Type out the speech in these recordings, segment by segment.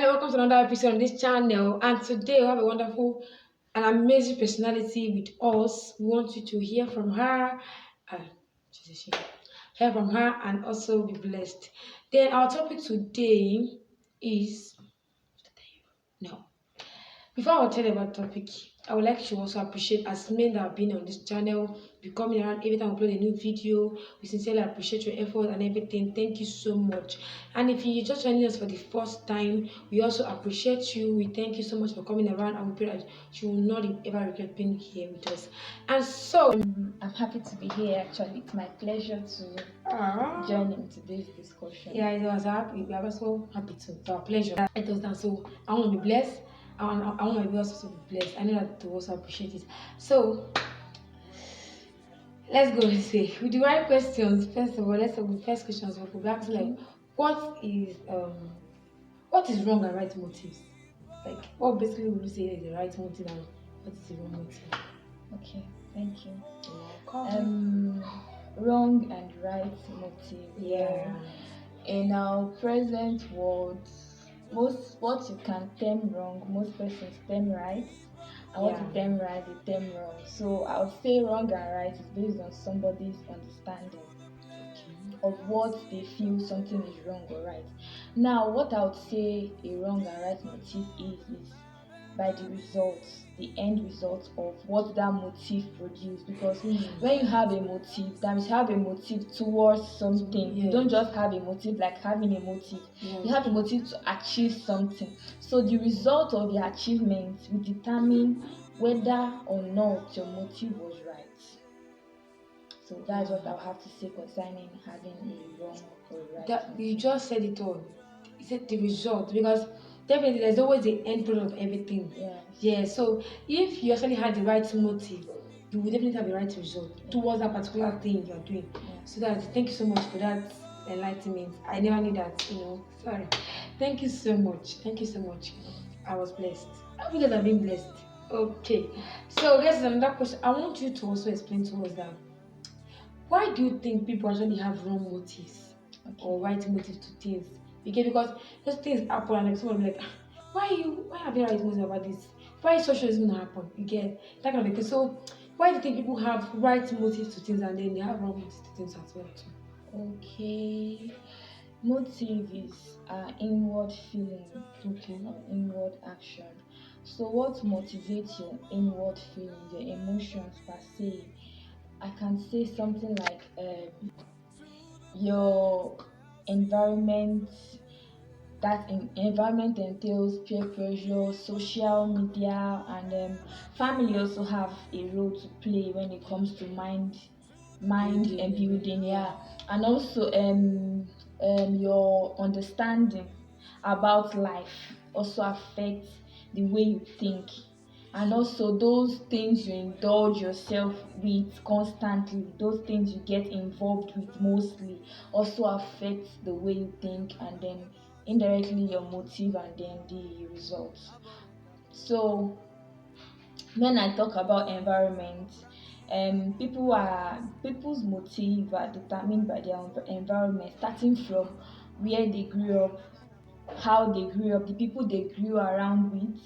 Welcome to another episode on this channel. And today we have a wonderful and amazing personality with us. We want you to hear from her. Uh, she. Hear from her and also be blessed. Then our topic today is no. Before I will tell you about the topic, I would like to also appreciate as men that have been on this channel, be coming around every time we upload a new video. We sincerely appreciate your effort and everything. Thank you so much. And if you just joining us for the first time, we also appreciate you. We thank you so much for coming around, and we pray that you will not ever regret being here with us. And so, I'm happy to be here. Actually, it's my pleasure to join in today's discussion. Yeah, it was happy. We are also happy to. It's our pleasure. It was done. So I want to be blessed. I want my viewers also to be blessed. I know that they also appreciate it. So let's go and say with the right questions. First of all, let's start with the first questions. We'll be asking like, what is wrong and right motives? Like, what basically would you say is the right motive and what is the wrong motive? Okay, thank you. Welcome. Wrong and right motive. Yeah. In our present world, what you can term wrong, most persons term right, and what you term right, they term wrong. So I would say wrong and right is based on somebody's understanding of what they feel something is wrong or right. Now, what I would say a wrong and right motive is by the results, the end result of what that motive produced. Because when you have a motive, that means you have a motive towards something. You don't just have a motive like having a motive. You have a motive to achieve something. So the result of the achievement will determine whether or not your motive was right. So that's what I'll have to say concerning having a wrong or right. That you just said it all. You said the result, because definitely there's always the end product of everything. Yeah. So if you actually had the right motive, you will definitely have the right result towards that particular thing you're doing. So thank you so much for that enlightenment. I never knew that, Sorry. Thank you so much. Thank you so much. I was blessed. I hope you guys have been blessed. Okay. So there's another question. I want you to also explain to us that why do you think people actually have wrong motives or right motives to things? Because those things happen and like someone will be like, why have you right motives about this? Why is social is gonna happen? You get that kind of thing. So why do you think people have right motives to things and then they have wrong motives to things as well too? Okay. Motive is inward feeling, inward action. So what motivates your inward feelings, your emotions per se? I can say something like your environment. That environment entails peer pressure, social media, and family also have a role to play when it comes to mind and building, and also your understanding about life also affects the way you think, and also those things you indulge yourself with constantly, those things you get involved with mostly also affect the way you think, and then indirectly your motive and then the results. So when I talk about environment, people's motive are determined by their environment, starting from where they grew up, how they grew up, the people they grew around with,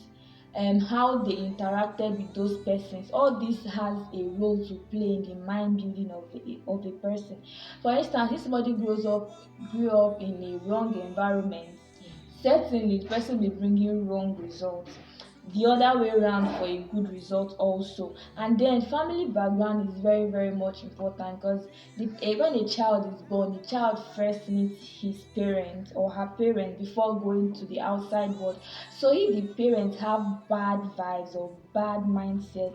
and how they interacted with those persons. All this has a role to play in the mind building of a person. For instance, if somebody grew up in a wrong environment, certainly the person will bring you wrong results. The other way around for a good result also. And then family background is very, very much important, because when a child is born, the child first meets his parents or her parents before going to the outside world. So if the parents have bad vibes or bad mindset,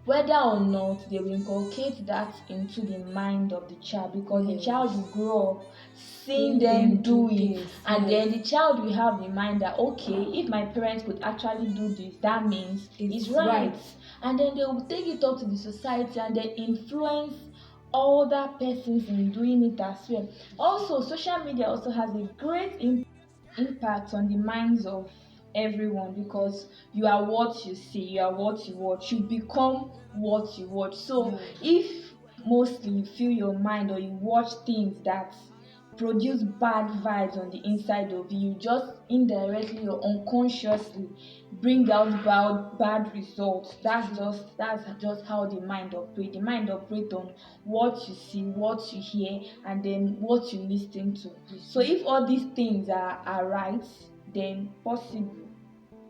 whether or not they will inculcate that into the mind of the child, because the child will grow up seeing them do it, and then the child will have the mind that, okay, if my parents could actually do this, that means it's right. And then they will take it up to the society and then influence other persons in doing it as well. Also, social media also has a great impact on the minds of everyone, because you are what you see, you are what you watch, you become what you watch. So if mostly you feel your mind or you watch things that produce bad vibes on the inside of you. Just indirectly or unconsciously bring out bad results. That's just how the mind operates. The mind operates on what you see, what you hear, and then what you listen to. So if all these things are right, then possible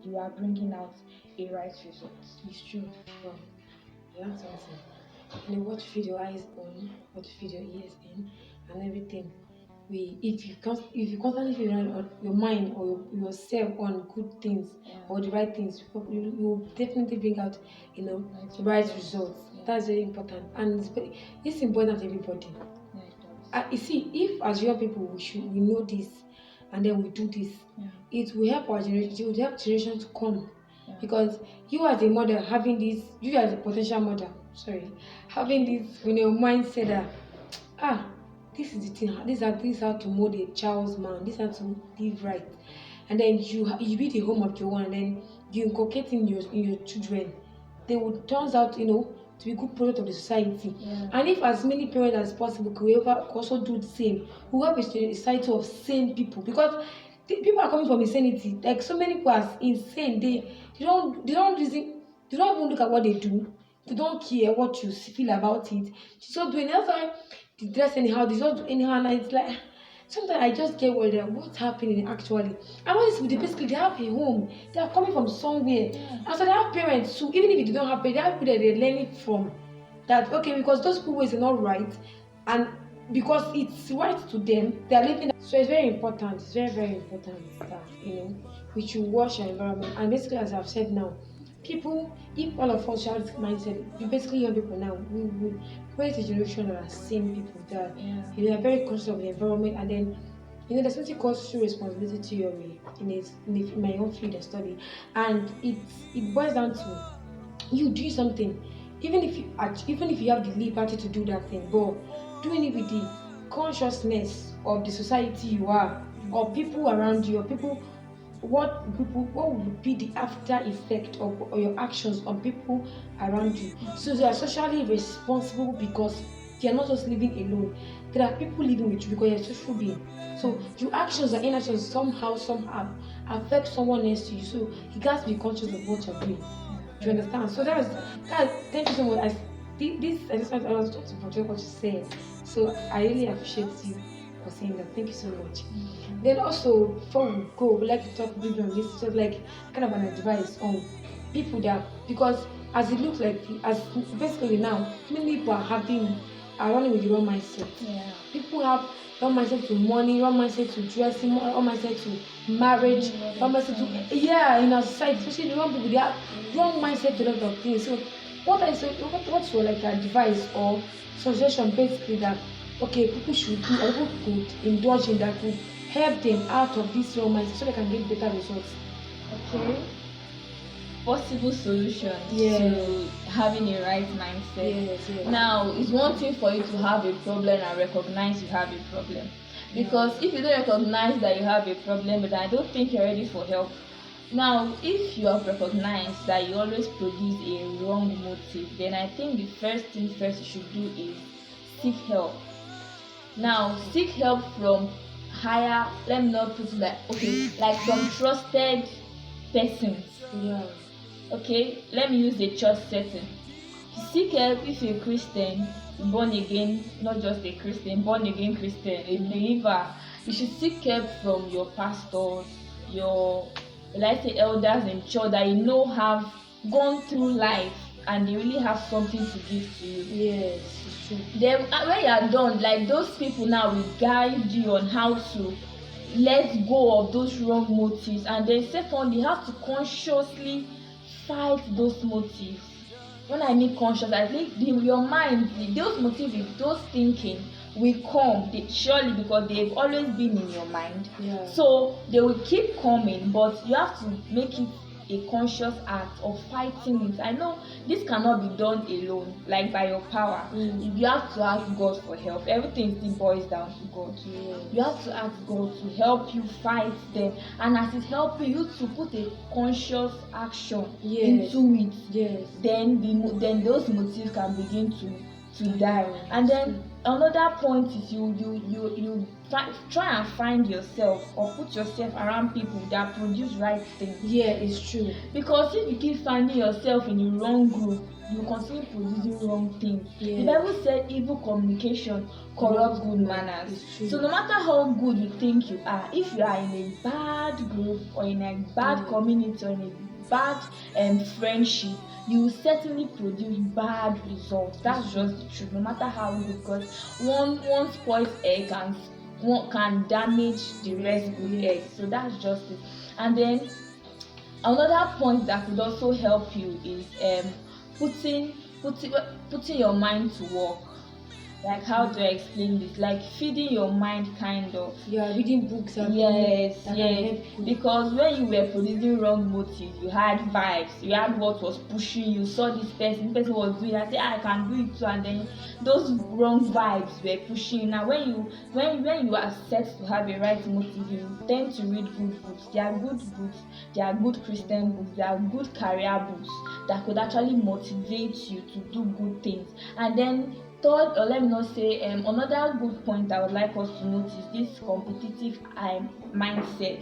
you are bringing out a right result. It's true. Wow. Yeah, that's awesome. What to feed your eyes on, what to feed your ears in, and everything. If you constantly feed your mind or yourself on good things or the right things, you will definitely bring out the right results. That's very important, and it's important to everybody. You see, if as young people we know this, and then we do this, it will help our generation. It will help generation to come. Because you as a mother having this, you as a potential mother, having this mindset that this is the thing, this is how to mold a child's man, this is how to live right, and then you be the home of your one, and then you inculcate in your children, they will turns out to be good product of the society. And if as many parents as possible could also do the same, we have a society of sane people, because people are coming from insanity. Like so many people are insane. They don't reason. They don't even look at what they do. They don't care what you feel about it. They just doing. That's why they dress anyhow. They just do anyhow. And it's like sometimes I just get worried that what's happening actually. And what is basically they have a home. They are coming from somewhere, and so they have parents too. Even if they don't have parents, they have people that they're learning from. That okay, because those people ways are not right, and because it's right to them, they are living. So it's very important. It's very, very important that we should watch our environment. And basically, as I've said now, people, if all of us have this mindset, basically young people now, we will raise a generation that are same people that are very conscious of the environment, and then there's something called social responsibility theory in my own field of study, and it boils down to you do something, even if you have the liberty to do that thing, but doing it with the consciousness of the society you are, or people around you, or what would be the after effect of your actions on people around you. So they are socially responsible because they are not just living alone. There are people living with you because you're a social being. So your actions and inactions somehow affect someone next to you. So you got to be conscious of what you're doing. Do you understand? So that thank you so much. I just want to project what you said. So I really appreciate you for saying that. Thank you so much. Then also, before we go, we'd like to talk briefly on this, just like kind of an advice on people that, because as it looks like, as basically now, many people are running with the wrong mindset. People have wrong mindset to money, wrong mindset to dressing, wrong mindset to marriage, wrong mindset to in our society, especially the wrong people, they have wrong mindset to a lot of things. So what's your like advice or suggestion basically that people should do, or people could indulge in, that could help them out of this wrong mindset so they can get better results? Possible solutions to having a right mindset. Now, it's one thing for you to have a problem and recognize you have a problem, because if you don't recognize that you have a problem, then I don't think you're ready for help. Now, if you have recognized that you always produce a wrong motive, then I think the first thing you should do is seek help. Now, seek help from higher, let me not put it like from trusted persons. Let me use the church setting. Seek help if you're a Christian, born again, not just a Christian, born again Christian, a believer. You should seek help from your pastors, your elders in church that have gone through life and they really have something to give to you. Yes, it's true. Then when you are done, like those people now will guide you on how to let go of those wrong motives, and then secondly, you have to consciously fight those motives. When I mean conscious, I think your mind, those motives, those thinking will come surely, because they've always been in your mind. So they will keep coming, but you have to make it a conscious act of fighting it. I know this cannot be done alone, like by your power. You have to ask God for help. Everything still boils down to God. You have to ask God to help you fight them, and as it's helping you to put a conscious action into it, then those motives can begin to die. And then another point is try and find yourself or put yourself around people that produce right things. Yeah, it's true. Because if you keep finding yourself in the wrong group, you continue producing wrong things. Yeah. The Bible said evil communication corrupts good manners. So no matter how good you think you are, if you are in a bad group or in a bad community or in a bad friendship, you will certainly produce bad results. That's just the truth. No matter how good, because one spoiled egg can damage the rest good egg. So that's just it. And then another point that could also help you is putting your mind to work. Like, how do I explain this? Like feeding your mind, kind of. Yeah, reading books. Yes. Because when you were producing wrong motives, you had vibes. You had what was pushing you. Saw this person was doing. I said, I can do it too. And then those wrong vibes were pushing you. Now, when you are set to have a right motive, you tend to read good books. They are good books. They are good Christian books. They are good career books that could actually motivate you to do good things. And then third, or let me not say, another good point I would like us to notice, this competitive mindset.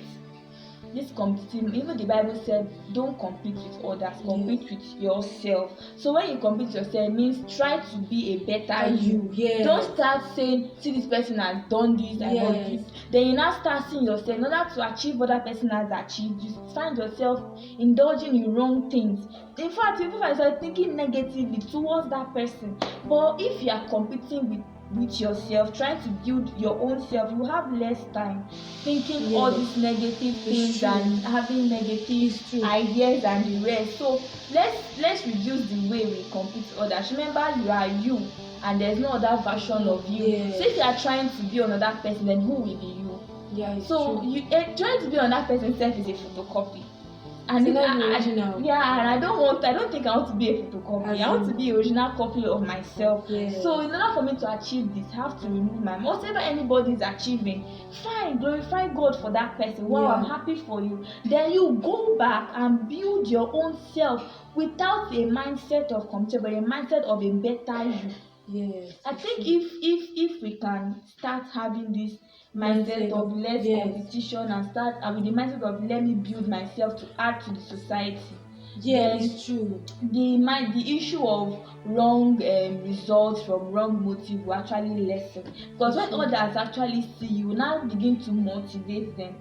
This competitive, even the Bible said, don't compete with others, compete with yourself. So when you compete with yourself, it means try to be a better you. Yeah. Don't start saying, see, this person has done this and done this. Then you now start seeing yourself, in order to achieve what that person has achieved, you find yourself indulging in wrong things. In fact, you find yourself thinking negatively towards that person. But if you are competing with yourself, trying to build your own self, you have less time thinking all these negative things and having negative ideas and the rest. So let's reduce the way we compete with others. Remember, you are you and there's no other version of you. So if you are trying to be another person, then who will be you? So you trying to be another person's self is a photocopy. And it's not the original. And I don't think I want to be a photocopy. I want to be an original copy of myself. So in order for me to achieve this, I have to remove my whatever anybody is achieving. Fine, glorify God for that person. Wow, I'm happy for you. Then you go back and build your own self without a mindset of competition, but a mindset of a better you. I think if we can start having this mindset of less competition and start with the mindset of let me build myself to add to the society. It's true. The issue of wrong results from wrong motive will actually lessen, because when others actually see you, now begin to motivate them.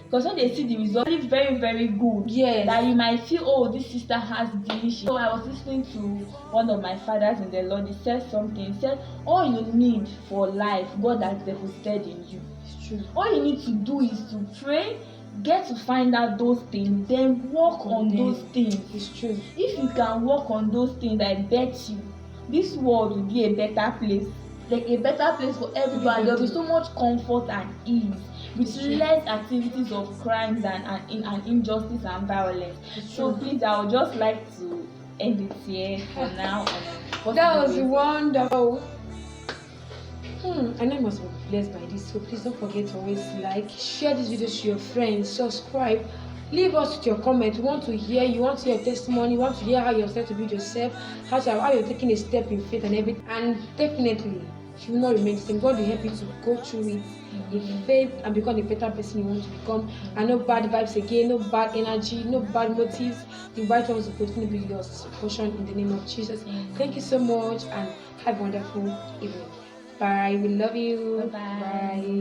Because when they see the result, it's very, very good. That you might feel, oh, this sister has this. So I was listening to one of my fathers in the Lord. He said something. He said, all you need for life, God has deposited in you. It's true. All you need to do is to pray, get to find out those things, then work on those things. It's true. If you can work on those things, I bet you this world will be a better place. Like a better place for everybody. There will be so much comfort and ease, with less activities of crimes and injustice and violence. So please, I would just like to end it here for now. That was wonderful. I know you must be blessed by this, so please don't forget to always like, share this video to your friends, subscribe, leave us with your comment. We want to hear you, want to hear your testimony, want to hear how you're starting to build yourself, how you're taking a step in faith and everything. And definitely, you will not remain the same. God will help you to go through it in faith and become the better person you want to become. And no bad vibes again, no bad energy, no bad motives. The right ones will continue to be your portion in the name of Jesus. Thank you so much and have a wonderful evening. Bye. We love you. Bye.